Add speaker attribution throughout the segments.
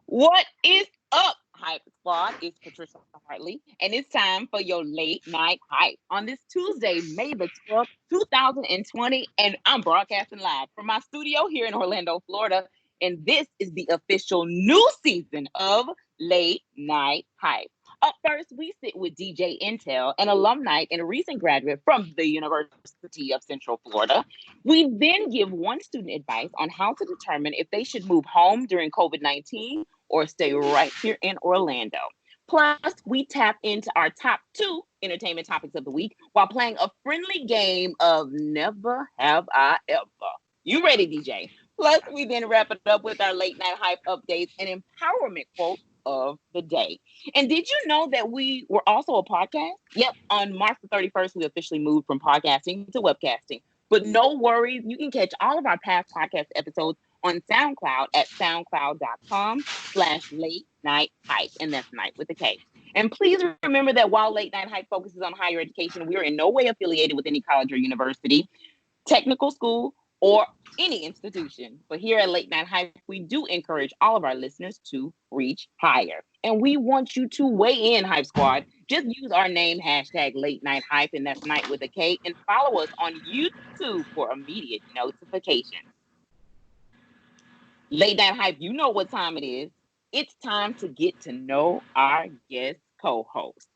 Speaker 1: What is up, Hype Squad? It's Patricia Hartley, and it's time for your late night hype on this Tuesday, May the 12th, 2020. And I'm broadcasting live from my studio here in Orlando, Florida. And this is the official new season of Late Night Hype. Up first, we sit with DJ Intel, an alumni and a recent graduate from the University of Central Florida. We then give one student advice on how to determine if they should move home during COVID-19 or stay right here in Orlando. Plus, we tap into our top two entertainment topics of the week while playing a friendly game of Never Have I Ever. You ready, DJ? Plus, we then wrap it up with our late night hype updates and empowerment quote of the day. And did you know that we were also a podcast? Yep, on March the 31st, we officially moved from podcasting to webcasting. But no worries, you can catch all of our past podcast episodes on SoundCloud at soundcloud.com/late night hype. And that's night with a K. And please remember that while Late Night Hype focuses on higher education, we are in no way affiliated with any college or university, technical school, or any institution. But here at Late Night Hype, we do encourage all of our listeners to reach higher. And we want you to weigh in, Hype Squad. Just use our name, hashtag Late Night Hype, and that's night with a K, and follow us on YouTube for immediate notifications. Late Night Hype, you know what time it is. It's time to get to know our guest co-host,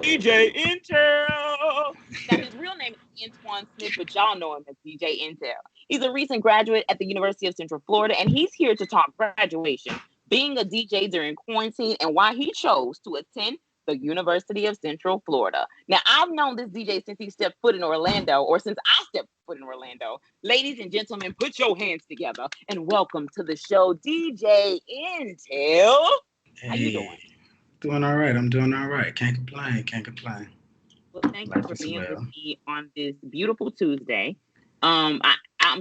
Speaker 1: DJ Intel. Now, his real name is Antoine Smith, but y'all know him as DJ Intel. He's a recent graduate at the University of Central Florida, and he's here to talk graduation, being a DJ during quarantine, and why he chose to attend the University of Central Florida. Now, I've known this DJ since he stepped foot in Orlando, or since I stepped foot in Orlando. Ladies and gentlemen, put your hands together and welcome to the show, DJ Intel.
Speaker 2: Hey,
Speaker 1: how you doing?
Speaker 2: Doing all right. I'm doing all right. Can't complain.
Speaker 1: Well, thank you for being with me on this beautiful Tuesday. I'm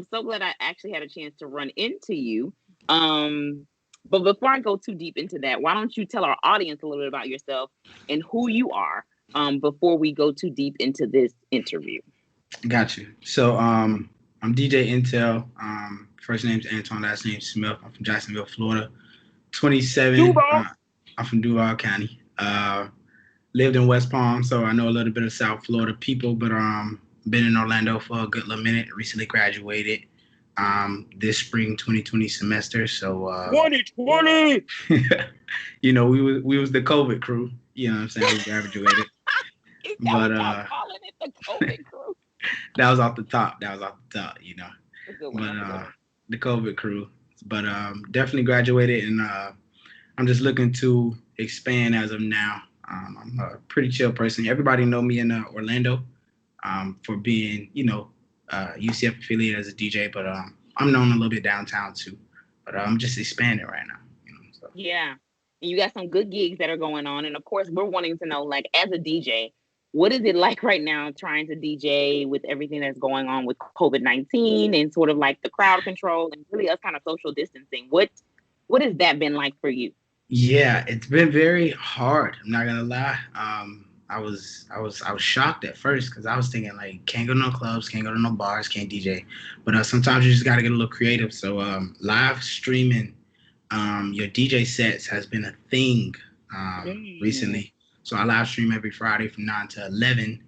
Speaker 1: so glad I actually had a chance to run into you. But before I go too deep into that, why don't you tell our audience a little bit about yourself and who you are before we go too deep into this interview?
Speaker 2: Got you. So I'm DJ Intel. First name's Antoine, last name's Smith. I'm from Jacksonville, Florida. 27. I'm from Duval County. Lived in West Palm, so I know a little bit of South Florida people, but been in Orlando for a good little minute. Recently graduated this spring 2020 semester. So
Speaker 1: 2020.
Speaker 2: You know, we was the COVID crew. You know what I'm saying? We graduated.
Speaker 1: But calling it the COVID crew.
Speaker 2: That was off the top. You know. But the COVID crew. But definitely graduated, and I'm just looking to expand as of now. I'm a pretty chill person. Everybody know me in Orlando for being, UCF affiliated as a DJ, but I'm known a little bit downtown too. But I'm just expanding right now. So.
Speaker 1: Yeah, and you got some good gigs that are going on, and of course, we're wanting to know, like, as a DJ, what is it like right now trying to DJ with everything that's going on with COVID-19 and sort of like the crowd control and really us kind of social distancing? What has that been like for you?
Speaker 2: Yeah, it's been very hard. I'm not gonna lie. I was shocked at first because I was thinking, like, can't go to no clubs, can't go to no bars, can't DJ. But sometimes you just gotta get a little creative. So live streaming your DJ sets has been a thing recently. So I live stream every Friday from 9 to 11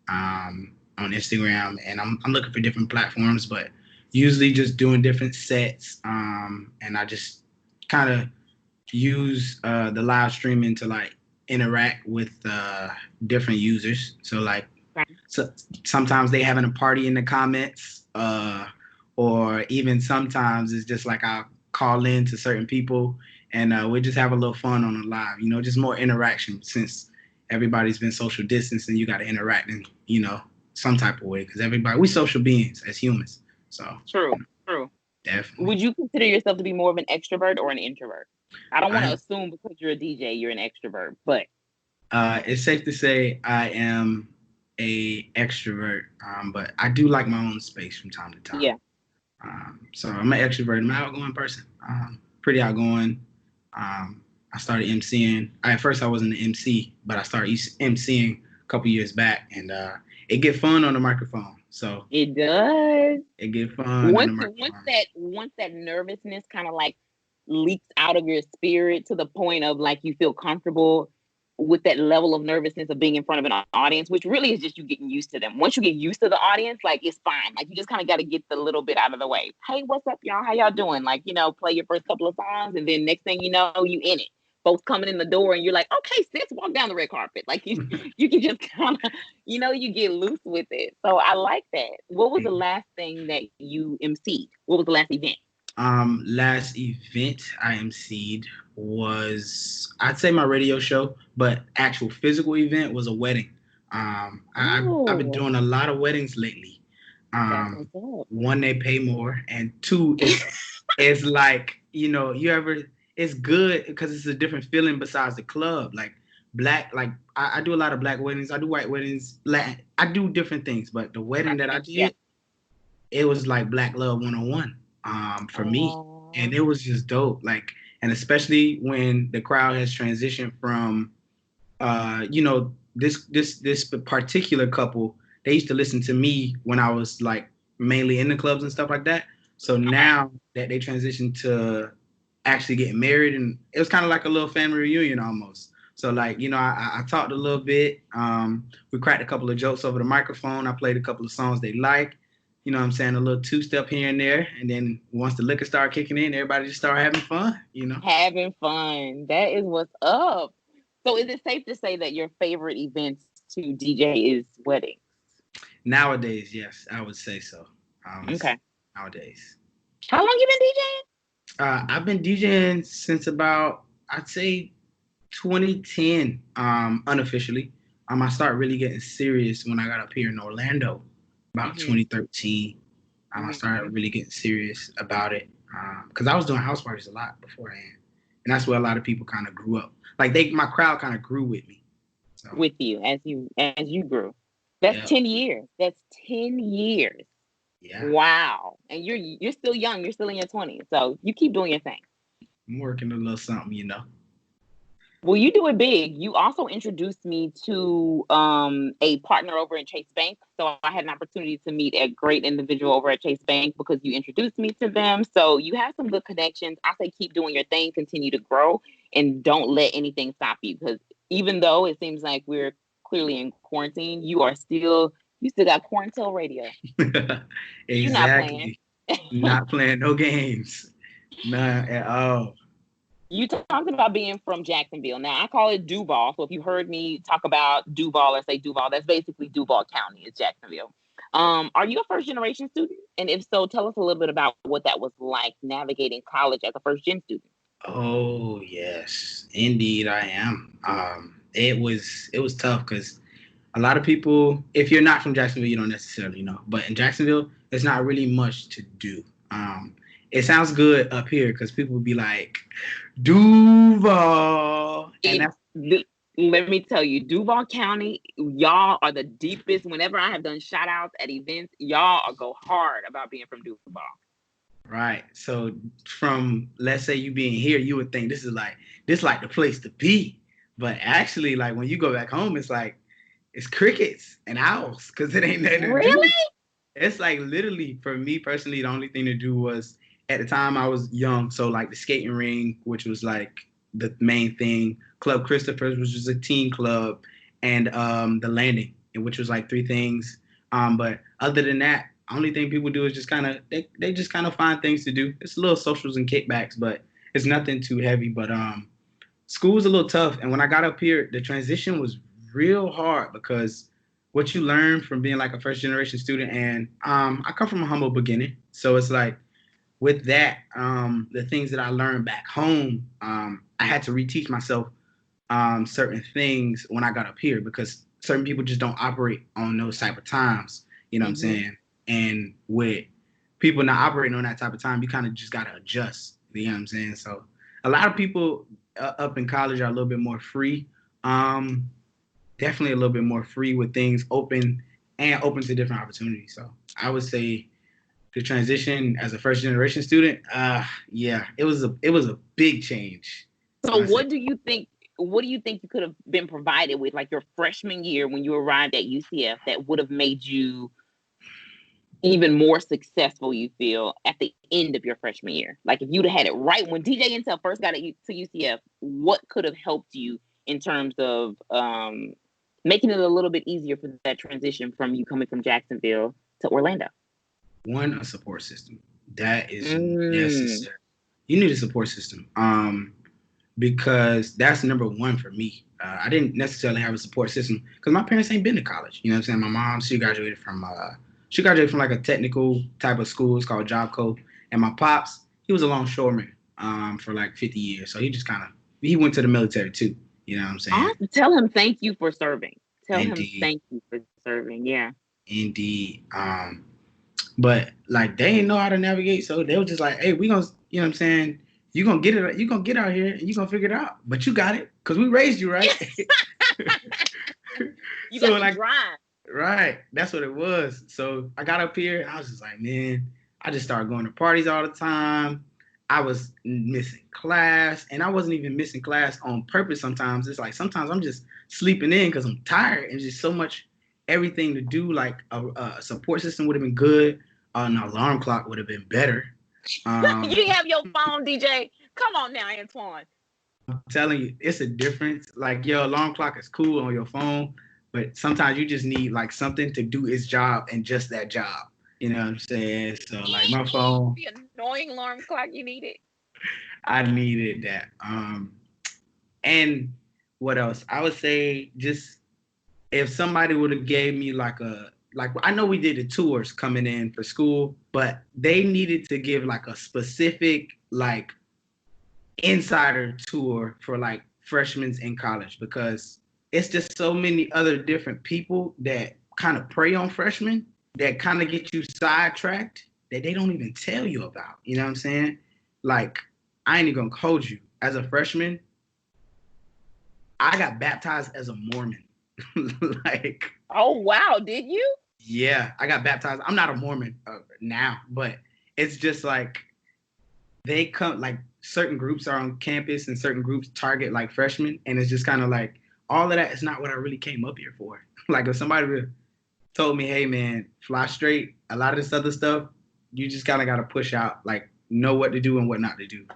Speaker 2: on Instagram, and I'm looking for different platforms, but usually just doing different sets. And I just kind of use the live streaming to, like, interact with different users. So, like, sometimes they having a party in the comments, or even sometimes it's just like I'll call in to certain people and we just have a little fun on the live, just more interaction since everybody's been social distancing. You got to interact in, some type of way because we social beings as humans. So
Speaker 1: True.
Speaker 2: Definitely.
Speaker 1: Would you consider yourself to be more of an extrovert or an introvert? I don't want to assume because you're a DJ, you're an extrovert, but
Speaker 2: it's safe to say I am a extrovert, but I do like my own space from time to time.
Speaker 1: Yeah.
Speaker 2: So I'm an extrovert. I'm an outgoing person. Pretty outgoing. I started MCing. At first I wasn't an MC, but I started MCing a couple years back, and it get fun on the microphone. So
Speaker 1: it does.
Speaker 2: It get fun.
Speaker 1: Once that nervousness kind of like leaks out of your spirit to the point of like you feel comfortable with that level of nervousness of being in front of an audience, which really is just you getting used to them. Once you get used to the audience, like it's fine. Like you just kind of got to get the little bit out of the way. Hey, what's up, y'all? How y'all doing? Like, play your first couple of songs, and then next thing you know, you in it. Folks coming in the door, and you're like, okay, sis, walk down the red carpet. Like you can just kind of, you get loose with it. So I like that. What was the last thing that you emceed? What was the last event?
Speaker 2: Last event I emceed was, I'd say, my radio show, but actual physical event was a wedding. I've been
Speaker 1: Oh,
Speaker 2: doing a lot of weddings lately.
Speaker 1: that's what's up.
Speaker 2: One, they pay more, and two, it's like, it's good because it's a different feeling besides the club. Like black, like I do a lot of black weddings. I do white weddings. Latin, I do different things, but the wedding that I
Speaker 1: Yeah.
Speaker 2: did, it was like Black Love 101 for me. And
Speaker 1: Oh,
Speaker 2: it was just dope. Like, and especially when the crowd has transitioned from this particular couple, they used to listen to me when I was like mainly in the clubs and stuff like that. So
Speaker 1: okay.
Speaker 2: now that they transitioned to actually getting married, and it was kind of like a little family reunion almost. So like, I talked a little bit. We cracked a couple of jokes over the microphone. I played a couple of songs they like. You know what I'm saying? A little two-step here and there. And then once the liquor started kicking in, everybody just started having fun.
Speaker 1: Having fun. That is what's up. So is it safe to say that your favorite events to DJ is weddings?
Speaker 2: Nowadays, yes, I would say so.
Speaker 1: Okay.
Speaker 2: Nowadays.
Speaker 1: How long you been DJing?
Speaker 2: I've been DJing since about, I'd say, 2010, unofficially. I started really getting serious when I got up here in Orlando, about
Speaker 1: Mm-hmm.
Speaker 2: 2013. I
Speaker 1: Mm-hmm.
Speaker 2: started really getting serious about it because I was doing house parties a lot beforehand, and that's where a lot of people kind of grew up. Like my crowd kind of grew with me. So
Speaker 1: With you as you grew. That's
Speaker 2: yeah,
Speaker 1: 10 years. That's 10 years.
Speaker 2: yeah,
Speaker 1: Wow. And you're still young. You're still in your 20s. So you keep doing your thing.
Speaker 2: I'm working a little something.
Speaker 1: Well, you do it big. You also introduced me to a partner over in Chase Bank. So I had an opportunity to meet a great individual over at Chase Bank because you introduced me to them. So you have some good connections. I say keep doing your thing, continue to grow, and don't let anything stop you. Because even though it seems like we're clearly in quarantine, you still got quarantine radio. You're not playing.
Speaker 2: Exactly. Not playing no games. None at all.
Speaker 1: You talked about being from Jacksonville. Now I call it Duval. So if you heard me talk about Duval or say Duval, that's basically Duval County. It's Jacksonville. Are you a first generation student? And if so, tell us a little bit about what that was like navigating college as a first gen student.
Speaker 2: Oh yes, indeed I am. It was tough because a lot of people, if you're not from Jacksonville, you don't necessarily know. But in Jacksonville, there's not really much to do. It sounds good up here because people would be like, Duval, and
Speaker 1: It
Speaker 2: that's
Speaker 1: Let me tell you, Duval County, y'all are the deepest. Whenever I have done shout outs at events, y'all go hard about being from Duval.
Speaker 2: right. So from, let's say, you being here, you would think this like the place to be. But actually, like when you go back home, it's crickets and owls because it ain't nothing to
Speaker 1: Really?
Speaker 2: do. It's like literally for me personally, the only thing to do was at the time I was young. So like the skating ring, which was like the main thing, Club Christopher's, which was a teen club, and the landing, which was like three things. But other than that, only thing people do is just kind of they just kind of find things to do. It's little socials and kickbacks, but it's nothing too heavy. But school was a little tough, and when I got up here, the transition was real hard because what you learn from being like a first generation student, and I come from a humble beginning, so it's like with that, the things that I learned back home, I had to reteach myself certain things when I got up here because certain people just don't operate on those type of times. You know what I'm
Speaker 1: Mm-hmm.
Speaker 2: saying? And with people not operating on that type of time, you kind of just gotta adjust. You know what I'm saying? So a lot of people up in college are a little bit more free. Um, Definitely a little bit more free with things open and open to different opportunities. So I would say the transition as a first generation student, yeah, it was a big change.
Speaker 1: So
Speaker 2: When I say
Speaker 1: what do you think you could have been provided with like your freshman year when you arrived at UCF that would have made you even more successful you feel at the end of your freshman year? Like if you'd have had it right when DJ Intel first got to UCF, what could have helped you in terms of making it a little bit easier for that transition from you coming from Jacksonville to Orlando?
Speaker 2: One, a support system. That is
Speaker 1: Mm.
Speaker 2: necessary. You need a support system. Because that's number one for me. I didn't necessarily have a support system because my parents ain't been to college. You know what I'm saying? My mom, she graduated from like a technical type of school. It's called Job Co. And my pops, he was a longshoreman for like 50 years. So he went to the military too. You know what I'm saying?
Speaker 1: Tell him thank you for serving. Tell him
Speaker 2: Indeed.
Speaker 1: thank you for serving. Yeah.
Speaker 2: Indeed. But like they didn't know how to navigate, so they were just like, "Hey, we gonna, you know what I'm saying? You gonna get it. You gonna get out here and you gonna figure it out. But you got it, cause we raised you, right?"
Speaker 1: You
Speaker 2: So
Speaker 1: got the
Speaker 2: like,
Speaker 1: drive.
Speaker 2: right, that's what it was. So I got up here, and I was just like, man, I just started going to parties all the time. I was missing class, and I wasn't even missing class on purpose. Sometimes it's like sometimes I'm just sleeping in because I'm tired and just so much everything to do. Like a support system would have been good. An alarm clock would have been better.
Speaker 1: You have your phone, DJ. Come on now, Antoine.
Speaker 2: I'm telling you, it's a difference. Like your alarm clock is cool on your phone, but sometimes you just need like something to do its job and just that job. You know what I'm saying? So like my phone,
Speaker 1: The annoying alarm clock you needed.
Speaker 2: I needed that. And what else? I would say just if somebody would have gave me like I know we did the tours coming in for school, but they needed to give like a specific like insider tour for like freshmen in college because it's just so many other different people that kind of prey on freshmen that kind of get you sidetracked that they don't even tell you about. You know what I'm saying? Like, I ain't even gonna hold you. As a freshman, I got baptized as a Mormon. Like,
Speaker 1: Oh wow, did you?
Speaker 2: yeah, I got baptized. I'm not a Mormon now, but it's just like they come like certain groups are on campus and certain groups target like freshmen, and it's just kind of like all of that is not what I really came up here for. Like if somebody would told me, hey man, fly straight, a lot of this other stuff, you just kind of got to push out, like know what to do and what not to do.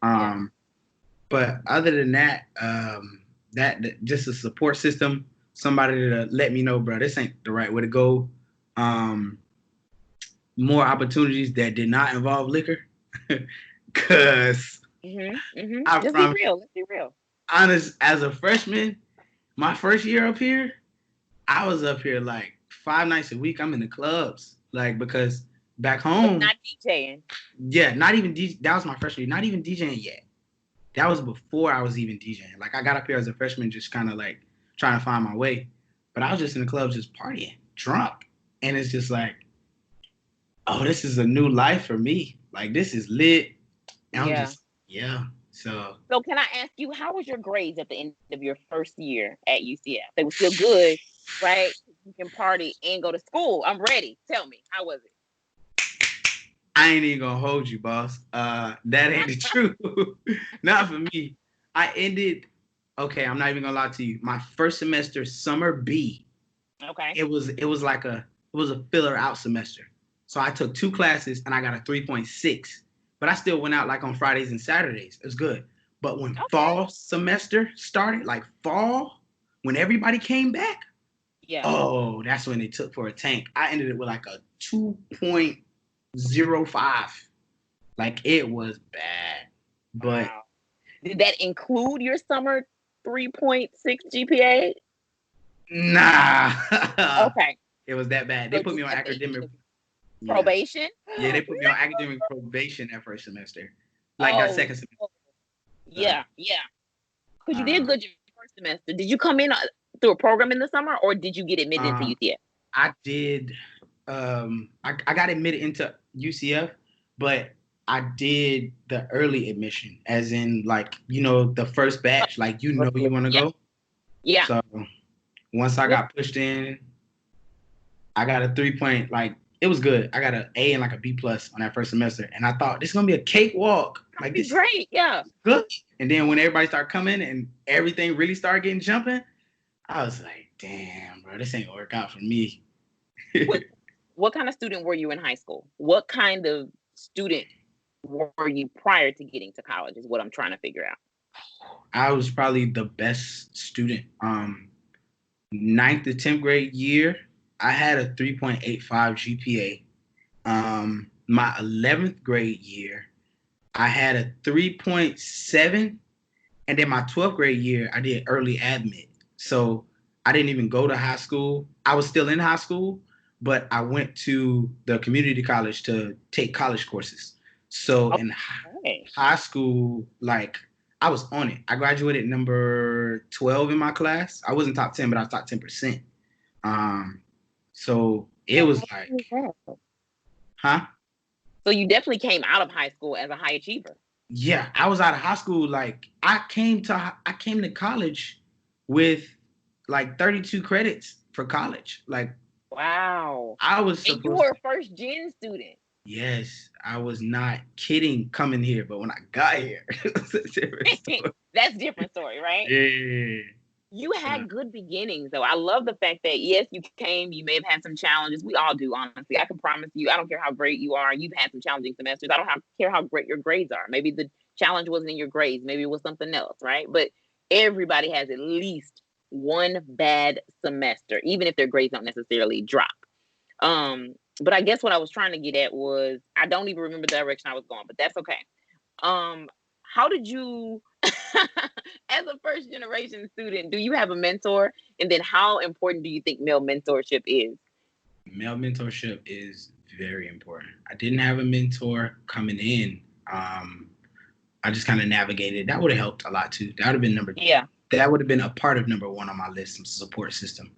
Speaker 1: Yeah.
Speaker 2: But other than that, that just a support system, somebody to let me know, bro, this ain't the right way to go. More opportunities that did not involve liquor. Cause I
Speaker 1: Let's be
Speaker 2: promise,
Speaker 1: real. Let's be real.
Speaker 2: honest, as a freshman, my first year up here, I was up here like 5 nights a week. I'm in the clubs, like because back
Speaker 1: But
Speaker 2: home,
Speaker 1: not DJing.
Speaker 2: yeah, not even that was my freshman year, not even DJing yet. That was before I was even DJing. Like I got up here as a freshman, just kind of like trying to find my way. But I was just in the clubs, just partying, drunk, and it's just like, oh, this is a new life for me. Like this is lit. And I'm
Speaker 1: Yeah.
Speaker 2: just, yeah. So
Speaker 1: So can I ask you, how was your grades at the end of your first year at UCF? They were still good, right? You can party and go to school. I'm ready. Tell me, how was it?
Speaker 2: I ain't even gonna hold you, boss. That ain't the truth. Not for me. I ended. Okay, I'm not even gonna lie to you. My first semester, summer B,
Speaker 1: Okay.
Speaker 2: it was a filler out semester. So I took 2 classes and I got a 3.6. But I still went out like on Fridays and Saturdays. It was good. But when
Speaker 1: Okay.
Speaker 2: fall semester started, like fall, when everybody came back,
Speaker 1: Yeah.
Speaker 2: oh, that's when they took for a tank. I ended it with like a 2.05. Like it was bad. But
Speaker 1: Wow. Did that include your summer 3.6 GPA?
Speaker 2: nah.
Speaker 1: Okay.
Speaker 2: It was that bad. They
Speaker 1: So
Speaker 2: put me
Speaker 1: just
Speaker 2: on
Speaker 1: at the end
Speaker 2: academic.
Speaker 1: of
Speaker 2: Yeah.
Speaker 1: probation?
Speaker 2: Yeah, they put me on
Speaker 1: No.
Speaker 2: academic probation that first semester. Like that
Speaker 1: Oh,
Speaker 2: second semester.
Speaker 1: no.
Speaker 2: So,
Speaker 1: Yeah, yeah. Because you did
Speaker 2: um,
Speaker 1: good your first semester. Did you come in through a program in the summer, or did you get admitted into
Speaker 2: um,
Speaker 1: UCF?
Speaker 2: I did. I got admitted into UCF, but I did the early admission, as in like the first batch. Like you want to
Speaker 1: Yeah,
Speaker 2: go.
Speaker 1: yeah.
Speaker 2: So once I
Speaker 1: Well,
Speaker 2: got pushed in, I got a 3 point. Like it was good. I got an A and like a B plus on that first semester, and I thought this is gonna be a cakewalk. Like
Speaker 1: be
Speaker 2: this
Speaker 1: great. Yeah.
Speaker 2: good. And then when everybody started coming and everything really started getting jumping, I was like, damn, bro, this ain't gonna work out for me.
Speaker 1: Was what kind of student were you in high school? What kind of student were you prior to getting to college is what I'm trying to figure out.
Speaker 2: I was probably the best student. Ninth to 10th grade year, I had a 3.85 GPA. My 11th grade year, I had a 3.7. And then my 12th grade year, I did early admit. So I didn't even go to high school. I was still in high school, but I went to the community college to take college courses. So in
Speaker 1: Okay.
Speaker 2: high school, like I was on it. I graduated number 12 in my class. I wasn't top 10, but I was top 10%. Um, so it was
Speaker 1: How
Speaker 2: like,
Speaker 1: cool is that?
Speaker 2: huh?
Speaker 1: So you definitely came out of high school as a high achiever.
Speaker 2: Yeah, I was out of high school. Like I came to college with like 32 credits for college. Like
Speaker 1: Wow.
Speaker 2: I was
Speaker 1: And you
Speaker 2: supposed
Speaker 1: were
Speaker 2: to.
Speaker 1: a first gen student.
Speaker 2: Yes, I was not kidding coming here, but when I got here, it was a different story.
Speaker 1: That's a different story, right?
Speaker 2: Yeah.
Speaker 1: You had good beginnings, though. I love the fact that yes, you came. You may have had some challenges. We all do, honestly. I can promise you. I don't care how great you are. You've had some challenging semesters. I don't care how great your grades are. Maybe the challenge wasn't in your grades. Maybe it was something else, right? But everybody has at least one bad semester, even if their grades don't necessarily drop. But I guess what I was trying to get at was I don't even remember the direction I was going, but that's okay. Um, how did you, as a first generation student, do you have a mentor? And then how important do you think male mentorship is?
Speaker 2: Male mentorship is very important. I didn't have a mentor coming in. I just kind of navigated. That would have helped a lot too. That would have been number.
Speaker 1: Yeah,
Speaker 2: That would have been a part of number one on my list. Some support system.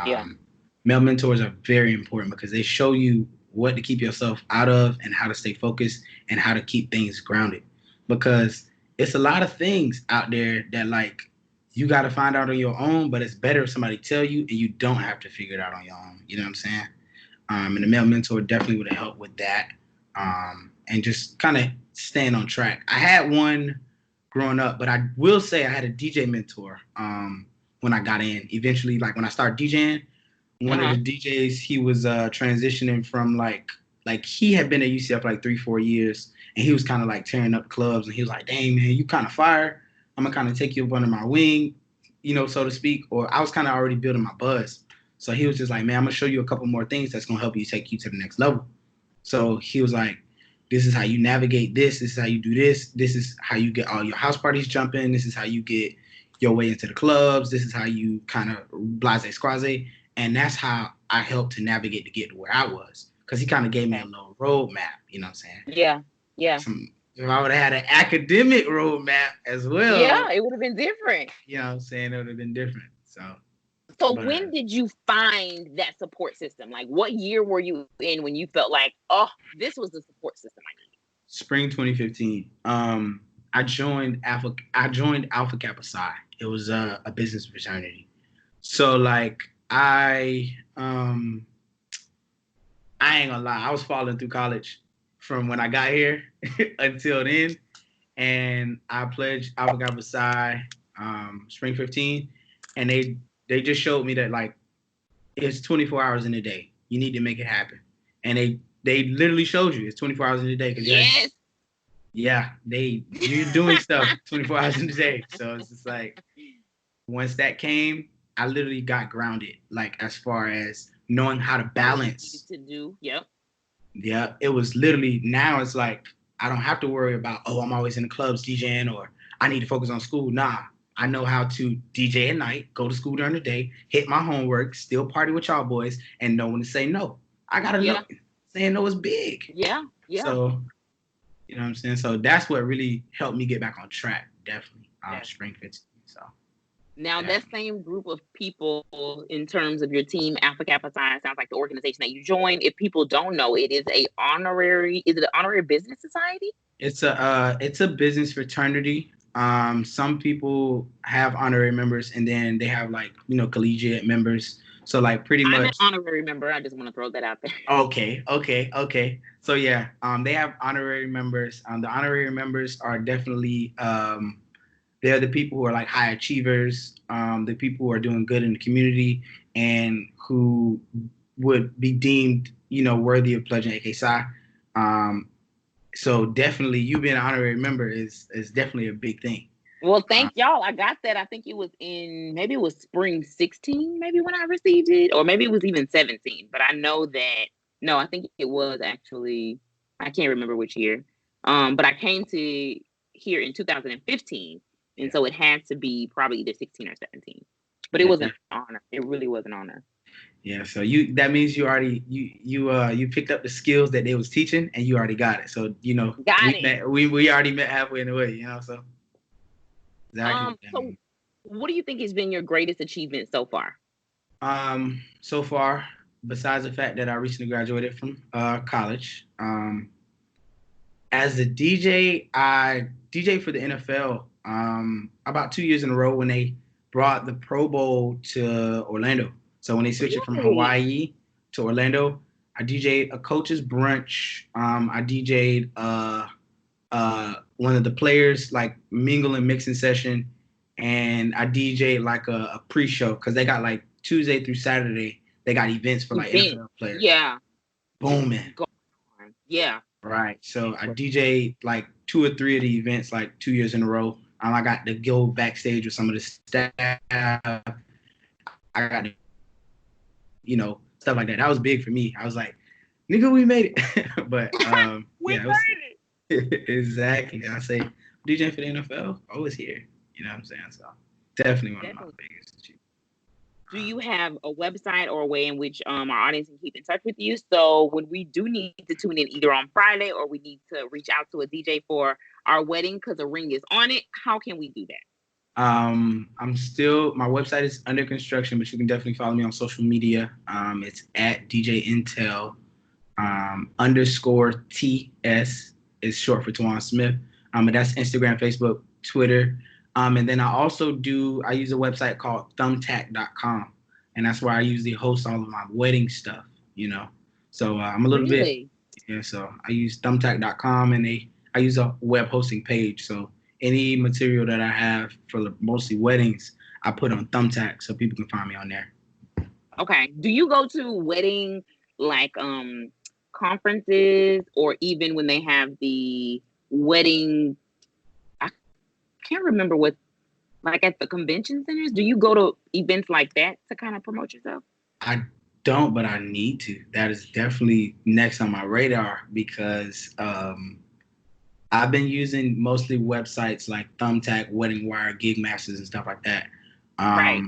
Speaker 1: yeah,
Speaker 2: Um, Male mentors are very important because they show you what to keep yourself out of and how to stay focused and how to keep things grounded. Because it's a lot of things out there that like you got to find out on your own, but it's better if somebody tell you and you don't have to figure it out on your own. You know what I'm saying? And the male mentor definitely would have helped with that. And just kind of staying on track. I had one growing up, but I will say I had a DJ mentor when I got in. Eventually, like when I started DJing, one of
Speaker 1: uh-huh,
Speaker 2: the DJs, he was transitioning from like he had been at UCF like 3-4 years, and he was kind of like tearing up clubs, and he was like, "Dang man, you kind of fire. I'm gonna kind of take you up under my wing, so to speak." Or I was kind of already building my buzz, so he was just like, "Man, I'm gonna show you a couple more things that's gonna help you take you to the next level." So he was like, "This is how you navigate this. This is how you do this. This is how you get all your house parties jumping. This is how you get your way into the clubs. This is how you kind of blase squaze." And that's how I helped to navigate to get to where I was. Because he kind of gave me a
Speaker 1: okay,
Speaker 2: little roadmap, you know what I'm saying?
Speaker 1: yeah, yeah,
Speaker 2: If I would have had an academic roadmap as well,
Speaker 1: yeah. It would have been different.
Speaker 2: you know what I'm saying, it would have been different. So,
Speaker 1: So
Speaker 2: but
Speaker 1: when did you find that support system? Like, what year were you in when you felt like, oh, this was the support system I needed?
Speaker 2: spring 2015, I joined Alpha Kappa Psi. It was a business fraternity. So like I ain't gonna lie, I was falling through college from when I got here until then, and I pledged Alpha Kappa Psi spring 15, and they just showed me that like it's 24 hours in a day. You need to make it happen, and they literally showed you it's 24 hours in a day because
Speaker 1: Yes.
Speaker 2: you're doing stuff 24 hours in a day. So it's just like once that came, I literally got grounded. Like as far as knowing how to
Speaker 1: What you needed
Speaker 2: balance.
Speaker 1: to do. Yep.
Speaker 2: Yeah, it was literally now it's like I don't have to worry about I'm always in the clubs DJing or I need to focus on school. Nah, I know how to DJ at night, go to school during the day, hit my homework, still party with y'all boys, and know when to say no. I gotta know
Speaker 1: Yeah.
Speaker 2: saying no is big.
Speaker 1: Yeah. Yeah.
Speaker 2: So you know what I'm saying. So that's what really helped me get back on track. Definitely, spring 15. So
Speaker 1: Now, that
Speaker 2: definitely.
Speaker 1: same group of people, in terms of your team, Alpha Kappa Psi, sounds like the organization that you joined. If people don't know, it is a honorary. Is it an honorary business society?
Speaker 2: It's a business fraternity. Some people have honorary members, and then they have like collegiate members. So like pretty
Speaker 1: I'm an
Speaker 2: much.
Speaker 1: honorary member. I just want to throw that out there.
Speaker 2: Okay. So yeah, they have honorary members. The honorary members are definitely they're the people who are like high achievers, the people who are doing good in the community, and who would be deemed, worthy of pledging AK Psi. So definitely, you being an honorary member is definitely a big thing.
Speaker 1: Well, thank y'all. I got that. I think it was maybe it was spring 16, maybe when I received it, or maybe it was even 17. But I know that, no, I think it was actually, I can't remember which year. But I came to here in 2015, and
Speaker 2: Yeah,
Speaker 1: so it had to be probably either 16 or 17. But it
Speaker 2: yeah,
Speaker 1: was an honor. It really was an honor.
Speaker 2: yeah. So that means you already you picked up the skills that they was teaching, and you already got it. So
Speaker 1: Got it.
Speaker 2: we already met halfway in the way. So exactly what that
Speaker 1: So
Speaker 2: means.
Speaker 1: what do you think has been your greatest achievement so far?
Speaker 2: So far, besides the fact that I recently graduated from college, as a DJ, I DJ for the NFL about 2 years in a row when they brought the Pro Bowl to Orlando. So when they switched it from
Speaker 1: Really?
Speaker 2: Hawaii to Orlando, I DJ'd a coach's brunch. I DJ'd one of the players like mingle and mixing session, and I DJ'd like a pre-show because they got like Tuesday through Saturday they got events for like
Speaker 1: Event.
Speaker 2: NFL players.
Speaker 1: Yeah.
Speaker 2: Booming.
Speaker 1: Go on. Yeah.
Speaker 2: Right. So I DJ like two or three of the events like 2 years in a row. I got to go backstage with some of the staff. I got to, stuff like that. That was big for me. I was like, nigga, we made it. But
Speaker 1: We
Speaker 2: yeah, it was
Speaker 1: made
Speaker 2: exactly. I say DJ for the NFL, always here. You know what I'm saying? So definitely one of my
Speaker 1: it.
Speaker 2: biggest achievements.
Speaker 1: Do you have a website or a way in which our audience can keep in touch with you? So when we do need to tune in either on Friday or we need to reach out to a DJ for our wedding because a ring is on it, how can we do that?
Speaker 2: My website is under construction, but you can definitely follow me on social media. It's at DJ Intel underscore TS is short for Twan Smith. And that's Instagram, Facebook, Twitter. And then I use a website called thumbtack.com. And that's where I usually host all of my wedding stuff. So I'm a little bit,
Speaker 1: Really?
Speaker 2: yeah, so I use thumbtack.com and I use a web hosting page. So any material that I have for mostly weddings, I put on Thumbtack so people can find me on there.
Speaker 1: Okay. Do you go to wedding like conferences or even when they have the wedding? I can't remember what, like at the convention centers. Do you go to events like that to kind of promote yourself?
Speaker 2: I don't, but I need to. That is definitely next on my radar because I've been using mostly websites like Thumbtack, Wedding Wire, Gig Masters, and stuff like that.
Speaker 1: Right.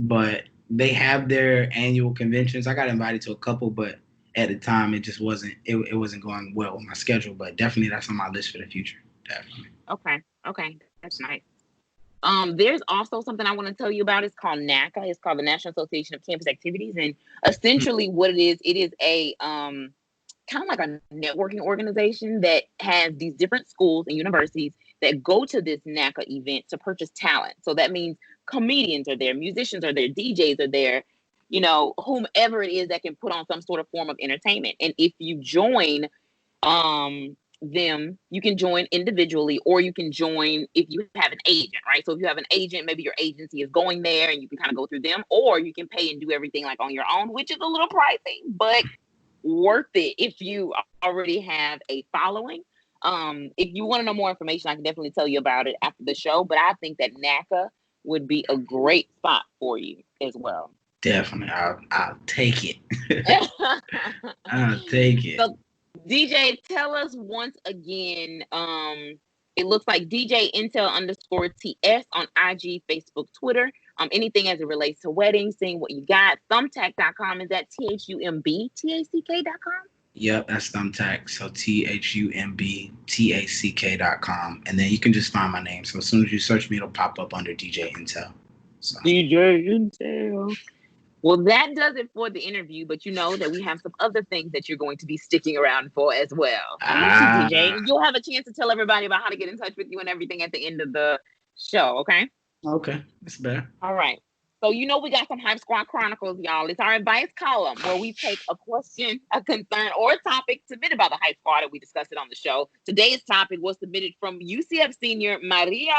Speaker 2: But they have their annual conventions. I got invited to a couple, but at the time it just wasn't. It wasn't going well with my schedule. But definitely that's on my list for the future. Definitely.
Speaker 1: Okay. Okay. That's nice. There's also something I want to tell you about. It's called NACA. It's called the National Association of Campus Activities, and essentially, what it is a kind of like a networking organization that has these different schools and universities that go to this NACA event to purchase talent. So that means comedians are there, musicians are there, DJs are there, whomever it is that can put on some sort of form of entertainment. And if you join them, you can join individually or you can join if you have an agent, right? So if you have an agent, maybe your agency is going there and you can kind of go through them, or you can pay and do everything like on your own, which is a little pricey, but worth it if you already have a following. If you want to know more information, I can definitely tell you about it after the show, but I think that NACA would be a great spot for you as well.
Speaker 2: Definitely, I'll take it. I'll take it.
Speaker 1: So DJ, tell us once again. It looks like DJ Intel underscore TS on IG, Facebook, Twitter. Anything as it relates to weddings, seeing what you got. Thumbtack.com is that THUMBTACK.com?
Speaker 2: Yep, that's Thumbtack. So THUMBTACK.com. And then you can just find my name. So as soon as you search me, it'll pop up under DJ Intel. So.
Speaker 1: DJ Intel. Well, that does it for the interview, but you know that we have some other things that you're going to be sticking around for as well. I miss you, DJ. You'll have a chance to tell everybody about how to get in touch with you and everything at the end of the show, okay?
Speaker 2: Okay, that's better.
Speaker 1: All right. So we got some Hype Squad Chronicles, y'all. It's our advice column where we take a question, a concern, or a topic submitted by the Hype Squad and we discuss it on the show. Today's topic was submitted from UCF senior Maria,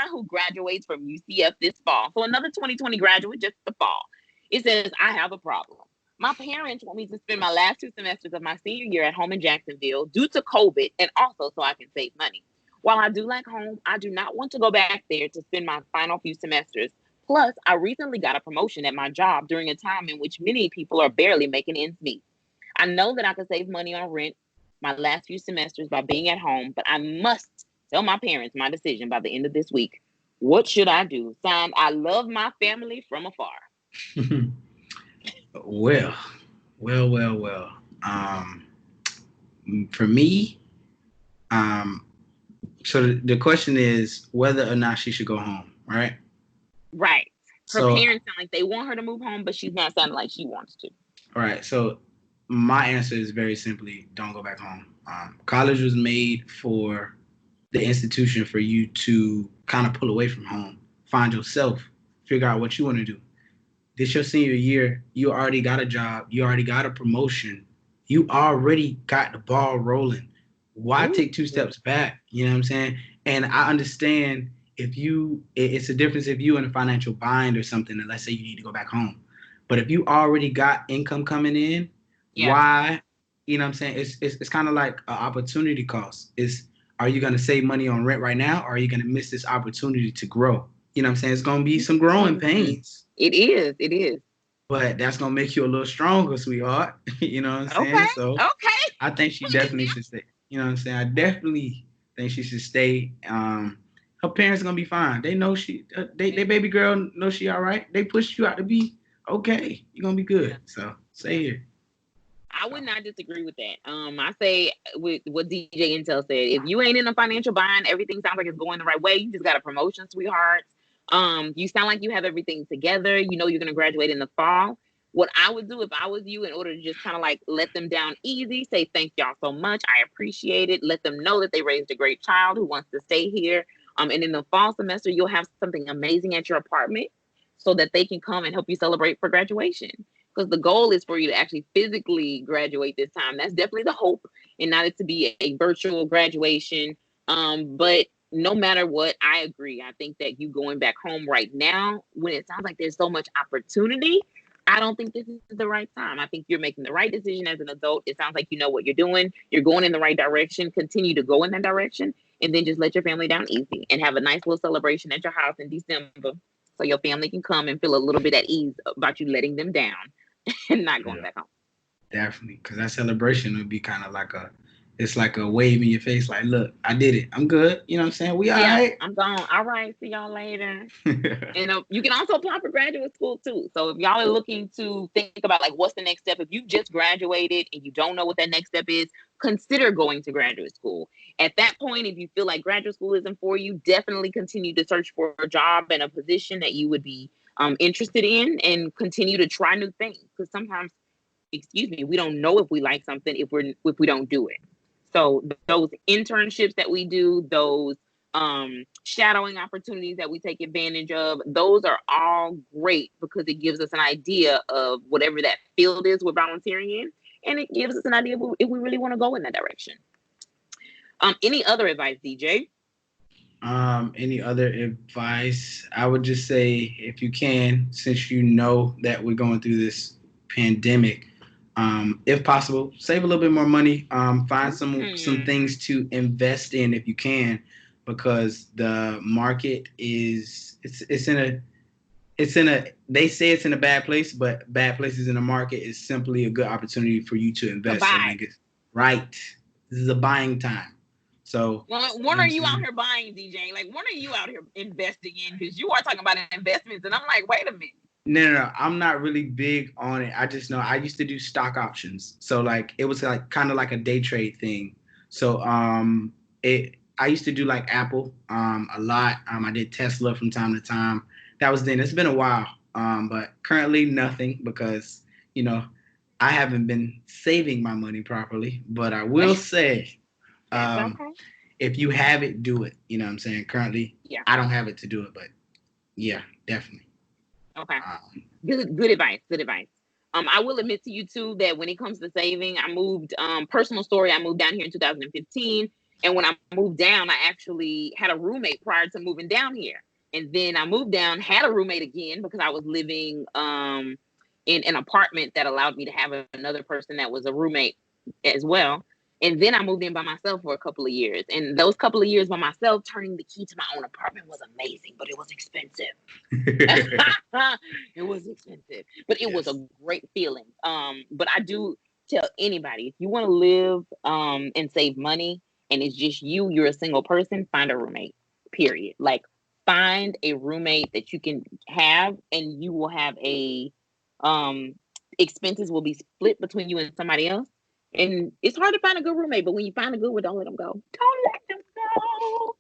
Speaker 1: who graduates from UCF this fall. So another 2020 graduate, just the fall. It says, I have a problem. My parents want me to spend my last 2 semesters of my senior year at home in Jacksonville due to COVID and also so I can save money. While I do like home, I do not want to go back there to spend my final few semesters. Plus, I recently got a promotion at my job during a time in which many people are barely making ends meet. I know that I can save money on rent my last few semesters by being at home, but I must tell my parents my decision by the end of this week. What should I do? Signed, I love my family from afar.
Speaker 2: Well, well. For me, um, so the question is whether or not she should go home, right?
Speaker 1: Right. Her
Speaker 2: So,
Speaker 1: parents sound like they want her to move home, but she's not sounding like she wants to.
Speaker 2: all right. So, my answer is very simply: don't go back home. College was made for the institution for you to kind of pull away from home, find yourself, figure out what you want to do. This your senior year. You already got a job. You already got a promotion. You already got the ball rolling. Why
Speaker 1: Ooh.
Speaker 2: take two steps back? You know what I'm saying? And I understand if it's a difference if you in a financial bind or something, and let's say you need to go back home. But if you already got income coming in,
Speaker 1: Yeah.
Speaker 2: why? You know what I'm saying? It's kind of like an opportunity cost. Are you going to save money on rent right now, or are you going to miss this opportunity to grow? You know what I'm saying? It's going to be some growing
Speaker 1: Mm-hmm.
Speaker 2: pains,
Speaker 1: It is. It is.
Speaker 2: but that's gonna make you a little stronger, sweetheart. You know what I'm saying?
Speaker 1: Okay.
Speaker 2: So
Speaker 1: Okay.
Speaker 2: I think she
Speaker 1: Believe
Speaker 2: definitely
Speaker 1: you.
Speaker 2: should stay. You know what I'm saying? I definitely think she should stay. Her parents are gonna be fine. They know they baby girl know she all right. They pushed you out to be okay. You're gonna be
Speaker 1: Yeah.
Speaker 2: good. So stay
Speaker 1: Yeah.
Speaker 2: here.
Speaker 1: I
Speaker 2: So
Speaker 1: would not disagree with that. I say with what DJ Intel said, if you ain't in a financial bind, everything sounds like it's going the right way. You just got a promotion, sweetheart. You sound like you have everything together. You know you're gonna graduate in the fall. What I would do if I was you, in order to just kind of like let them down easy, say thank y'all so much. I appreciate it. Let them know that they raised a great child who wants to stay here. And in the fall semester, you'll have something amazing at your apartment so that they can come and help you celebrate for graduation, because the goal is for you to actually physically graduate this time. That's definitely the hope, and not it to be a virtual graduation. But no matter what, I agree. I think that you going back home right now, when it sounds like there's so much opportunity, I don't think this is the right time. I think you're making the right decision as an adult. It sounds like you know what you're doing. You're going in the right direction. Continue to go in that direction, and then just let your family down easy and have a nice little celebration at your house in December, so your family can come and feel a little bit at ease about you letting them down and not going
Speaker 2: yeah,
Speaker 1: back home.
Speaker 2: definitely. Because that celebration would be kind of like it's like a wave in your face, like, look, I did it. I'm good. You know what I'm saying? We all
Speaker 1: Yeah,
Speaker 2: right.
Speaker 1: I'm gone. All right, see y'all later. And you can also apply for graduate school too. So if y'all are looking to think about like what's the next step, if you just graduated and you don't know what that next step is, consider going to graduate school. At that point, if you feel like graduate school isn't for you, definitely continue to search for a job and a position that you would be interested in, and continue to try new things. Because sometimes, excuse me, we don't know if we like something if we don't do it. So those internships that we do, those shadowing opportunities that we take advantage of, those are all great because it gives us an idea of whatever that field is we're volunteering in, and it gives us an idea if we really want to go in that direction. Any other advice, DJ?
Speaker 2: Any other advice? I would just say, if you can, since you know that we're going through this pandemic, if possible, save a little bit more money. Find some
Speaker 1: Mm-hmm.
Speaker 2: things to invest in if you can, because the market is it's in a they say it's in a bad place, but bad places in the market is simply a good opportunity for you to invest. So when
Speaker 1: Goodbye.
Speaker 2: it gets right, this is a buying time. So
Speaker 1: Well,
Speaker 2: you
Speaker 1: when
Speaker 2: know what
Speaker 1: are
Speaker 2: I'm
Speaker 1: you out
Speaker 2: saying?
Speaker 1: here buying, DJ? Like, when are you out here investing in? Because you are talking about investments, and I'm like, wait a minute.
Speaker 2: No. I'm not really big on it. I just know I used to do stock options. So like it was like kind of like a day trade thing. So it I used to do like Apple a lot. I did Tesla from time to time. That was then. It's been a while. But currently nothing because you know I haven't been saving my money properly. But I will say
Speaker 1: That's
Speaker 2: um
Speaker 1: okay.
Speaker 2: if you have it, do it. You know what I'm saying? Currently
Speaker 1: Yeah.
Speaker 2: I don't have it to do it, but yeah, definitely.
Speaker 1: Okay.
Speaker 2: Um,
Speaker 1: Good advice. Good advice. I will admit to you too that when it comes to saving, I moved. Personal story. I moved down here in 2015, and when I moved down, I actually had a roommate prior to moving down here, and then I moved down, had a roommate again because I was living in an apartment that allowed me to have another person that was a roommate as well. And then I moved in by myself for a couple of years. And those couple of years by myself, turning the key to my own apartment was amazing, but it was expensive. It was expensive, but it was
Speaker 2: Yes.
Speaker 1: a great feeling. But I do tell anybody, if you want to live and save money and it's just you're a single person, find a roommate. Period. Like, find a roommate that you can have, and you will have a expenses will be split between you and somebody else. And it's hard to find a good roommate, but when you find a good one, don't let them go. Don't let them go.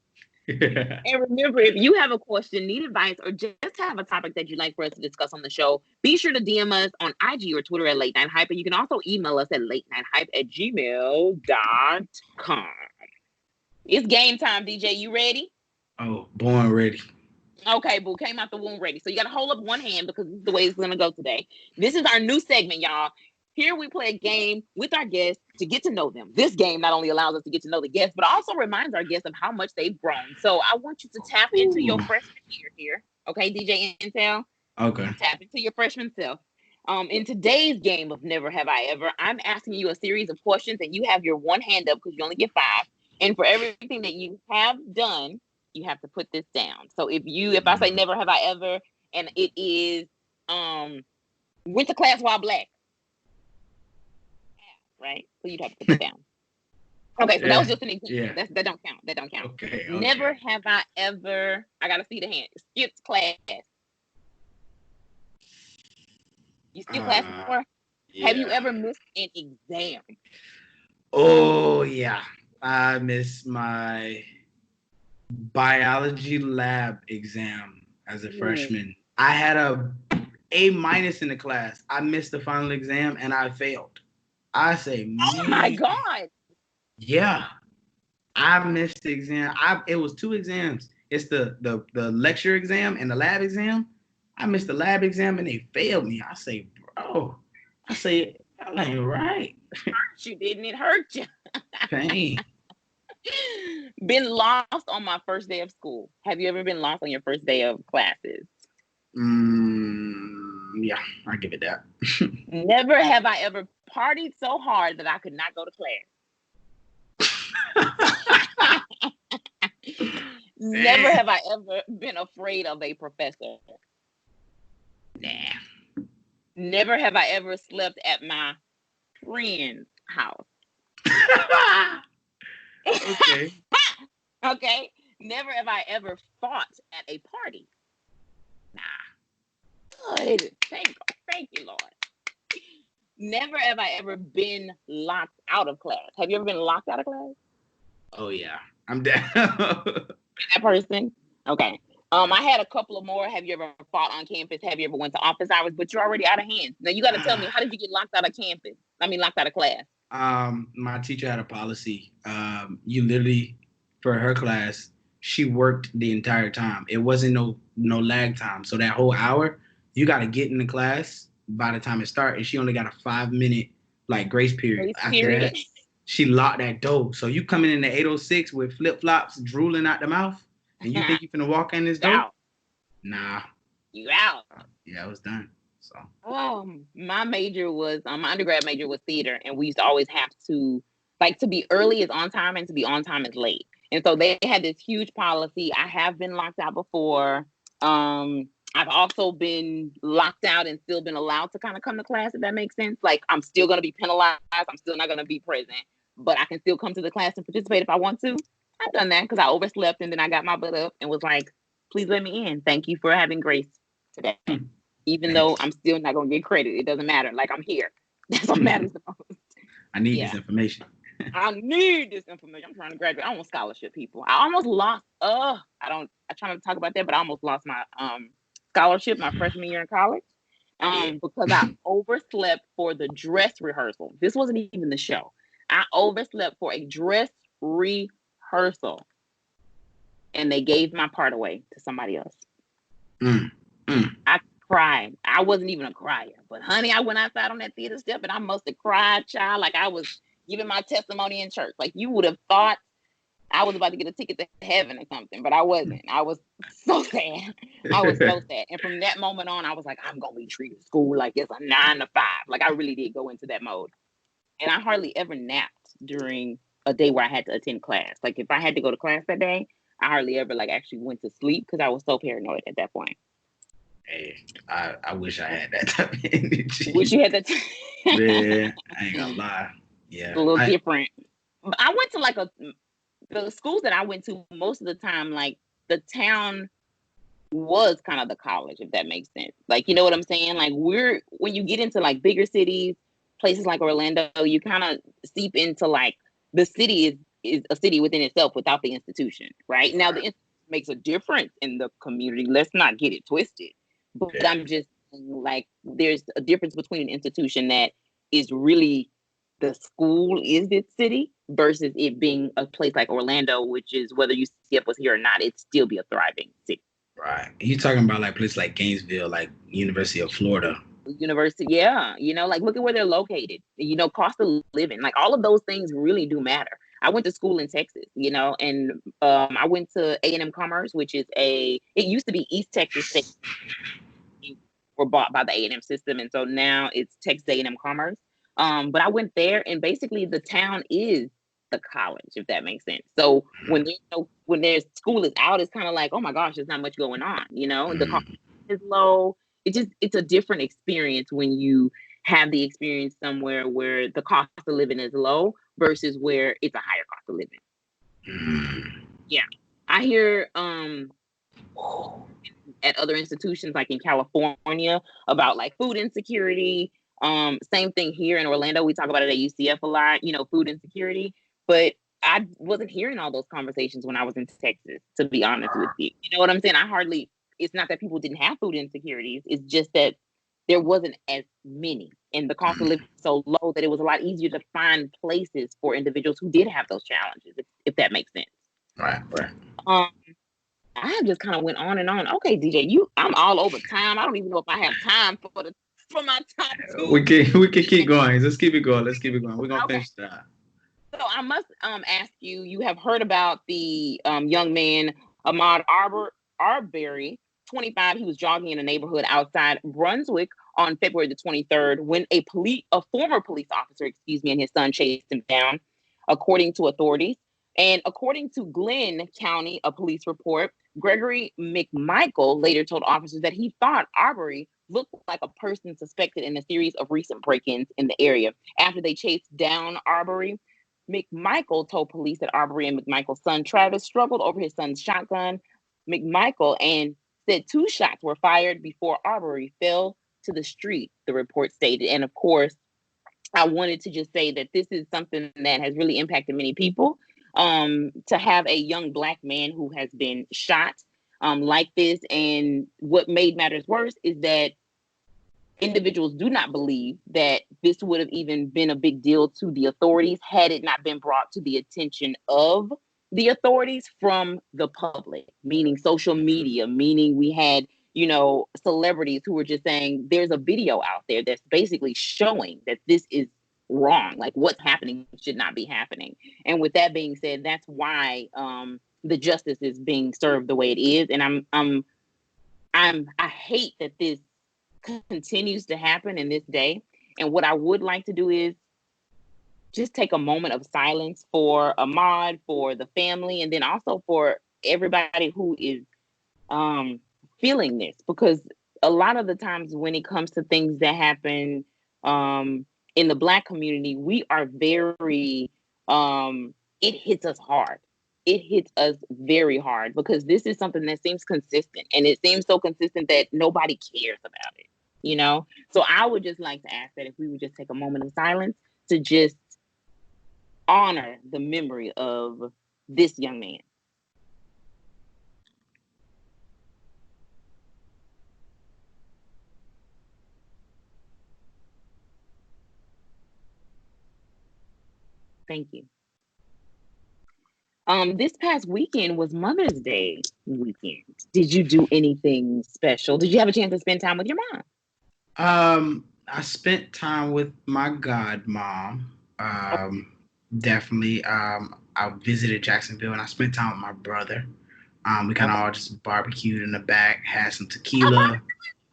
Speaker 1: And remember, if you have a question, need advice, or just have a topic that you'd like for us to discuss on the show, be sure to DM us on IG or Twitter at Late Night Hype. And you can also email us at latenight@gmail.com. It's game time, DJ. You ready?
Speaker 2: Oh, born ready.
Speaker 1: Okay, boo, came out the womb ready. So you got to hold up one hand because this is the way it's going to go today. This is our new segment, y'all. Here we play a game with our guests to get to know them. This game not only allows us to get to know the guests, but also reminds our guests of how much they've grown. So I want you to tap into your
Speaker 2: Ooh.
Speaker 1: freshman year here. Okay, DJ Intel?
Speaker 2: Okay.
Speaker 1: Tap into your freshman self. In today's game of Never Have I Ever, I'm asking you a series of questions, and you have your one hand up because you only get 5. And for everything that you have done, you have to put this down. So if I say never have I ever, and it is went to class while black, right? So you'd have to put it down. Okay, so that was just an example.
Speaker 2: Yeah.
Speaker 1: That don't count. That don't count.
Speaker 2: Okay.
Speaker 1: Never have I ever. I gotta see the hand. Skipped class. You skipped class before?
Speaker 2: Yeah.
Speaker 1: Have you ever missed an exam?
Speaker 2: Oh yeah. I missed my biology lab exam as a freshman. I had a A- in the class. I missed the final exam and I failed. I say,
Speaker 1: oh my God.
Speaker 2: Yeah. I missed the exam. It was 2 exams. It's the lecture exam and the lab exam. I missed the lab exam and they failed me. I say, bro. I say, that ain't right.
Speaker 1: Hurt you, didn't it? Hurt you.
Speaker 2: Pain.
Speaker 1: Been lost on my first day of school. Have you ever been lost on your first day of classes?
Speaker 2: Yeah, I give it that.
Speaker 1: Never have I ever partied so hard that I could not go to class. Never have I ever been afraid of a professor.
Speaker 2: Nah.
Speaker 1: Never have I ever slept at my friend's house.
Speaker 2: Okay.
Speaker 1: Okay. Never have I ever fought at a party. Nah. Good. Thank you, Lord. Never have I ever been locked out of class. Have you ever been locked out of class?
Speaker 2: Oh yeah, I'm down.
Speaker 1: That person? Okay. I had a couple of more. Have you ever fought on campus? Have you ever went to office hours? But you're already out of hand. Now you got to tell me, how did you get locked out of campus? Locked out of class.
Speaker 2: My teacher had a policy. You literally, for her class, she worked the entire time. It wasn't no lag time. So that whole hour, you got to get in the class by the time it starts. And she only got a 5-minute grace period. After that, she locked that door. So you coming in at 8:06 with flip flops drooling out the mouth, and you think you finna walk in this door?
Speaker 1: Out.
Speaker 2: Nah.
Speaker 1: You out.
Speaker 2: Yeah, it was done. So.
Speaker 1: My major was my undergrad major was theater, and we used to always have to to be early is on time and to be on time is late. And so they had this huge policy. I have been locked out before. I've also been locked out and still been allowed to kind of come to class, if that makes sense. Like, I'm still going to be penalized. I'm still not going to be present, but I can still come to the class and participate if I want to. I've done that because I overslept and then I got my butt up and was like, please let me in. Thank you for having grace today. Even though I'm still not going to get credit. It doesn't matter. Like, I'm here. That's what matters the most.
Speaker 2: I need this information.
Speaker 1: I need this information. I'm trying to graduate. I want scholarship, people. I almost lost. I try not to talk about that, but I almost lost my scholarship my freshman year in college because I overslept for the dress rehearsal. This wasn't even the show. I overslept for a dress rehearsal, and they gave my part away to somebody else. I cried. I wasn't even a crier, but honey, I went outside on that theater step and I must have cried, child, like I was giving my testimony in church. Like, you would have thought I was about to get a ticket to heaven or something, but I wasn't. I was so sad. I was so sad. And from that moment on, I was like, I'm gonna be treating school like it's a 9 to 5. Like I really did go into that mode. And I hardly ever napped during a day where I had to attend class. Like if I had to go to class that day, I hardly ever like actually went to sleep because I was so paranoid at that point.
Speaker 2: Hey, I wish I had that type of
Speaker 1: Wish
Speaker 2: energy.
Speaker 1: you had that.
Speaker 2: Man, I ain't gonna lie.
Speaker 1: A
Speaker 2: Yeah,
Speaker 1: little different. I went to like the schools that I went to most of the time, like the town was kind of the college, if that makes sense. Like, you know what I'm saying? Like when you get into like bigger cities, places like Orlando, you kind of seep into like the city is a city within itself without the institution, right? Now the
Speaker 2: right.
Speaker 1: institution makes a difference in the community. Let's not get it twisted. But
Speaker 2: Yeah,
Speaker 1: I'm just like there's a difference between an institution that is really the school is its city versus it being a place like Orlando, which is whether UCF was here or not, it'd still be a thriving city.
Speaker 2: right. You talking about like places like Gainesville, like University of Florida.
Speaker 1: University, yeah, like look at where they're located. Cost of living, like all of those things really do matter. I went to school in Texas, and I went to A&M Commerce, which is it used to be East Texas State, were bought by the A&M system, and so now it's Texas A&M Commerce. But I went there, and basically the town is the college, if that makes sense. So when there's school is out, it's kind of like, oh my gosh, there's not much going on. The cost
Speaker 2: Mm,
Speaker 1: is low. It's a different experience when you have the experience somewhere where the cost of living is low versus where it's a higher cost of living.
Speaker 2: mm.
Speaker 1: Yeah, I hear at other institutions like in California about like food insecurity. Same thing here in Orlando. We talk about it at UCF a lot, food insecurity. But I wasn't hearing all those conversations when I was in Texas, to be honest with you. You know what I'm saying? It's not that people didn't have food insecurities. It's just that there wasn't as many. And the cost of living was so low that it was a lot easier to find places for individuals who did have those challenges, if that makes sense.
Speaker 2: Right, right.
Speaker 1: Um, I just kind of went on and on. Okay, DJ, I'm all over time. I don't even know if I have time for my top
Speaker 2: We
Speaker 1: two.
Speaker 2: can we can keep going. Let's keep it going. Let's keep it going. We're gonna
Speaker 1: Okay,
Speaker 2: finish that.
Speaker 1: so I must ask you. You have heard about the young man Arbery, 25. He was jogging in a neighborhood outside Brunswick on February the 23rd when a former police officer, excuse me, and his son chased him down, according to authorities. And according to Glenn County, a police report, Gregory McMichael later told officers that he thought Arbery looked like a person suspected in a series of recent break-ins in the area. After they chased down Arbery, McMichael told police that Arbery and McMichael's son Travis struggled over his son's shotgun. McMichael and said 2 shots were fired before Arbery fell to the street, the report stated. And of course, I wanted to just say that this is something that has really impacted many people. To have a young Black man who has been shot like this. And what made matters worse is that individuals do not believe that this would have even been a big deal to the authorities had it not been brought to the attention of the authorities from the public, meaning social media, meaning we had, celebrities who were just saying there's a video out there that's basically showing that this is wrong. Like what's happening should not be happening. And with that being said, that's why the justice is being served the way it is. And I hate that this continues to happen in this day. And what I would like to do is just take a moment of silence for Ahmaud, for the family, and then also for everybody who is um, feeling this. Because a lot of the times when it comes to things that happen in the Black community, we are it hits us hard. It hits us very hard because this is something that seems consistent, and it seems so consistent that nobody cares about it. So I would just like to ask that if we would just take a moment of silence to just honor the memory of this young man. Thank you. This past weekend was Mother's Day weekend. Did you do anything special? Did you have a chance to spend time with your mom?
Speaker 2: I spent time with my godmom.
Speaker 1: Oh,
Speaker 2: Definitely. I visited Jacksonville and I spent time with my brother. We kind of
Speaker 1: Okay.
Speaker 2: all just barbecued in the back, had some
Speaker 1: I
Speaker 2: tequila.
Speaker 1: barbecue.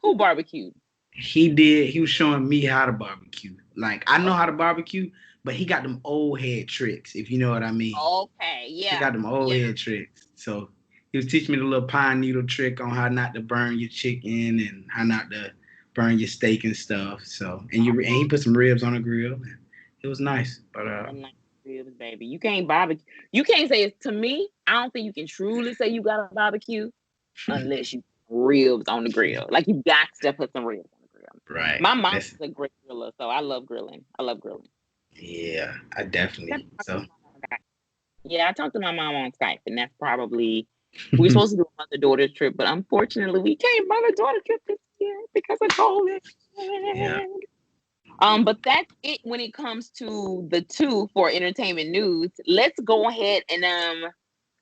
Speaker 1: Who barbecued?
Speaker 2: He did. He was showing me how to barbecue. Like I know
Speaker 1: Oh,
Speaker 2: how to barbecue, but he got them old head tricks, if you know what I mean.
Speaker 1: okay.
Speaker 2: He
Speaker 1: Yeah.
Speaker 2: got them old
Speaker 1: Yeah.
Speaker 2: head tricks. So he was teaching me the little pine needle trick on how not to burn your chicken and how not to burn your steak and stuff. So and he put some ribs on the grill. And it was nice. But
Speaker 1: The nice ribs, baby. You can't barbecue. You can't say it's to me. I don't think you can truly say you got a barbecue unless you ribs on the grill. Like you got to put some ribs on the grill.
Speaker 2: right.
Speaker 1: My mom
Speaker 2: That's
Speaker 1: is a great griller, so I love grilling. I love grilling.
Speaker 2: yeah, I
Speaker 1: I
Speaker 2: definitely.
Speaker 1: talked to
Speaker 2: So
Speaker 1: my mom on Skype. Yeah, I talked to my mom on Skype, and that's probably we were supposed to do a mother-daughter trip, but unfortunately, we can't mother-daughter trip this year because of COVID.
Speaker 2: yeah.
Speaker 1: But that's it when it comes to the two for entertainment news. Let's go ahead and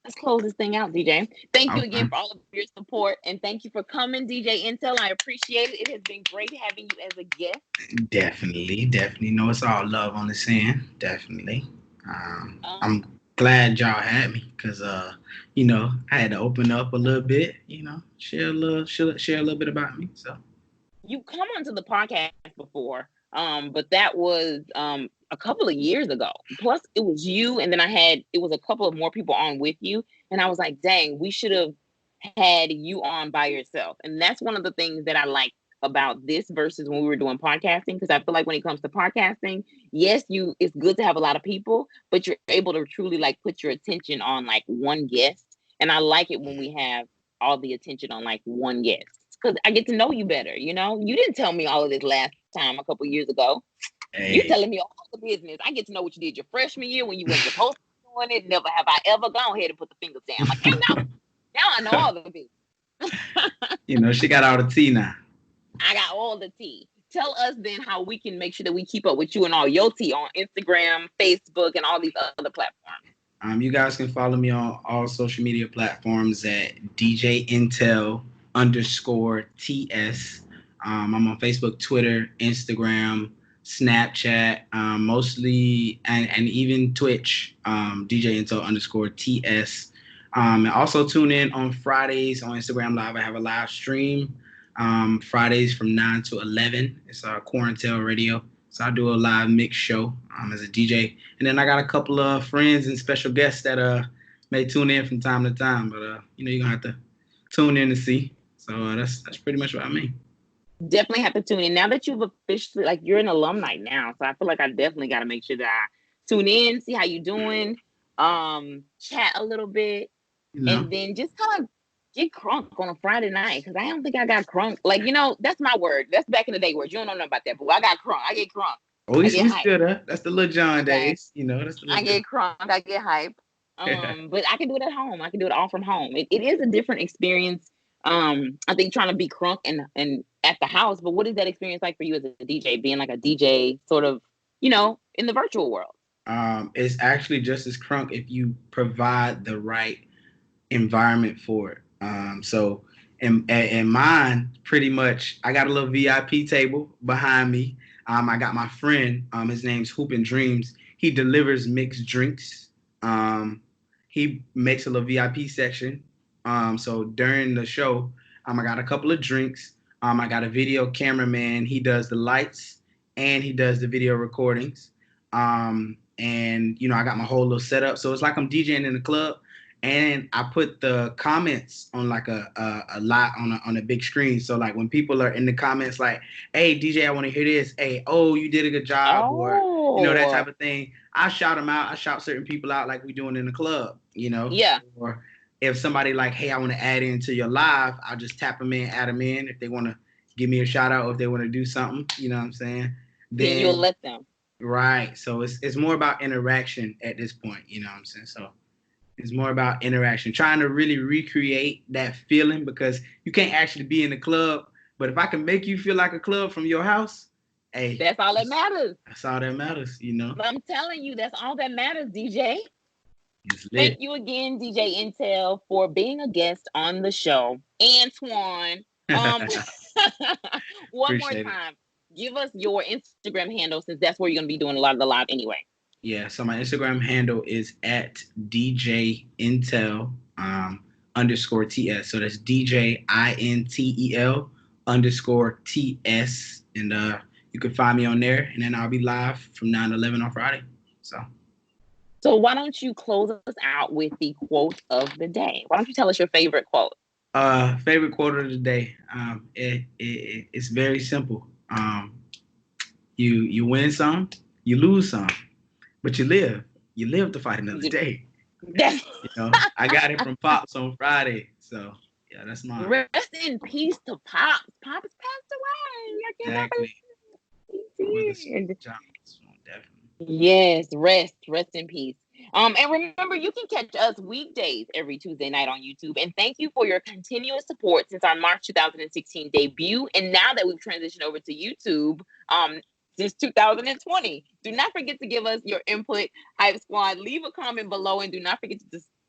Speaker 1: let's close this thing out, DJ. Thank you
Speaker 2: Okay.
Speaker 1: again for all of your support and thank you for coming, DJ Intel. I appreciate it. It has been great having you as a guest.
Speaker 2: Definitely. No, it's all love on the sand. Definitely.
Speaker 1: Um,
Speaker 2: I'm glad y'all had me because I had to open up a little bit. Share a little bit about me. So
Speaker 1: you come onto the podcast before, but that was a couple of years ago. Plus, it was you, and then it was a couple of more people on with you, and I was like, dang, we should have had you on by yourself. And that's one of the things that I like about this versus when we were doing podcasting, because I feel like when it comes to podcasting, yes, it's good to have a lot of people, but you're able to truly like put your attention on like one guest. And I like it when we have all the attention on like one guest because I get to know you better. You didn't tell me all of this last time a couple years ago. You
Speaker 2: hey,
Speaker 1: telling me all the business. I get to know what you did your freshman year when you wasn't supposed to be doing it. Never have I ever gone ahead and put the fingers down. Like, hey, no, now I know all the business.
Speaker 2: she got all the tea now.
Speaker 1: I got all the tea. Tell us then how we can make sure that we keep up with you and all your tea on Instagram, Facebook, and all these other platforms.
Speaker 2: You guys can follow me on all social media platforms at DJ Intel underscore TS. I'm on Facebook, Twitter, Instagram, Snapchat, mostly, and even Twitch, DJ Intel underscore TS. And also tune in on Fridays on Instagram Live. I have a live stream Fridays from 9 to 11. It's our Quarantine Radio. So I do a live mix show as a DJ. And then I got a couple of friends and special guests that may tune in from time to time. But you're gonna have to tune in to see. So that's pretty much what I mean.
Speaker 1: Definitely have to tune in. Now that you've officially like you're an alumni now. So I feel like I definitely gotta make sure that I tune in, see how you doing, chat a little bit,
Speaker 2: You know.
Speaker 1: and then just kind of get crunk on a Friday night because I don't think I got crunk. Like, that's my word. That's back in the day words. You don't know nothing about that, but I got crunk. I get crunk.
Speaker 2: Oh,
Speaker 1: I
Speaker 2: we
Speaker 1: get hype.
Speaker 2: still there. That's the Lil John
Speaker 1: Okay.
Speaker 2: days. That's the
Speaker 1: I
Speaker 2: Lil John.
Speaker 1: get crunk. I get hype. But I can do it at home. I can do it all from home. It is a different experience. I think trying to be crunk and at the house. But what is that experience like for you as a DJ, being like a DJ sort of, in the virtual world?
Speaker 2: It's actually just as crunk if you provide the right environment for it. So in mine, pretty much, I got a little VIP table behind me. I got my friend. His name's Hoopin' Dreams. He delivers mixed drinks. He makes a little VIP section. So during the show, I got a couple of drinks. I got a video cameraman. He does the lights and he does the video recordings. And I got my whole little setup. So it's like I'm DJing in the club, and I put the comments on like a lot on a big screen. So like when people are in the comments like, "Hey DJ, I want to hear this. Hey, oh, you did a good job," or that
Speaker 1: Oh,
Speaker 2: type of thing. I shout them out. I shout certain people out like we doing in the club.
Speaker 1: yeah.
Speaker 2: Or if somebody like, "Hey, I want to add into your live," I'll just tap them in, add them in if they want to give me a shout out or if they want to do something. You know what I'm saying?
Speaker 1: Then you'll
Speaker 2: Then
Speaker 1: let them.
Speaker 2: right. So it's more about interaction at this point. You know what I'm saying? So it's more about interaction, trying to really recreate that feeling because you can't actually be in the club. But if I can make you feel like a club from your house, hey,
Speaker 1: That's all that matters.
Speaker 2: that's all that matters.
Speaker 1: I'm telling you, that's all that matters, DJ.
Speaker 2: It's
Speaker 1: Thank
Speaker 2: lit.
Speaker 1: you again, DJ Intel, for being a guest on the show. Antoine, um, one more
Speaker 2: Appreciate it.
Speaker 1: time, give us your Instagram handle since that's where you're going to be doing a lot of the live anyway.
Speaker 2: Yeah, so my Instagram handle is at DJ Intel underscore TS. So that's DJ INTEL underscore TS. And you can find me on there. And then I'll be live from 9 to 11 on Friday.
Speaker 1: So why don't you close us out with the quote of the day? Why don't you tell us your favorite quote?
Speaker 2: Favorite quote of the day. It's very simple. You win some, you lose some, but you live. You live to fight another day.
Speaker 1: That's
Speaker 2: I got it from Pops on Friday. So yeah, that's mine.
Speaker 1: rest in peace to Pops. Pops passed away. I cannot
Speaker 2: Exactly. With the
Speaker 1: believe it.
Speaker 2: Giants, definitely.
Speaker 1: Yes, rest in peace. And remember, you can catch us weekdays every Tuesday night on YouTube. And thank you for your continuous support since our March 2016 debut. And now that we've transitioned over to YouTube, since 2020, do not forget to give us your input, Hype Squad. Leave a comment below, and do not forget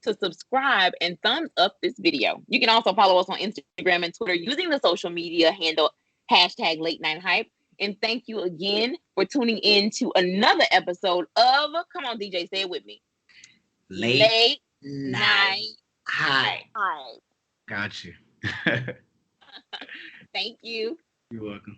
Speaker 1: to subscribe and thumbs up this video. You can also follow us on Instagram and Twitter using the social media handle hashtag Late Night Hype. And thank you again for tuning in to another episode of, come on, DJ, say it with me.
Speaker 2: Late
Speaker 1: Night
Speaker 2: night high.
Speaker 1: Hype.
Speaker 2: Got you.
Speaker 1: Thank you.
Speaker 2: You're welcome.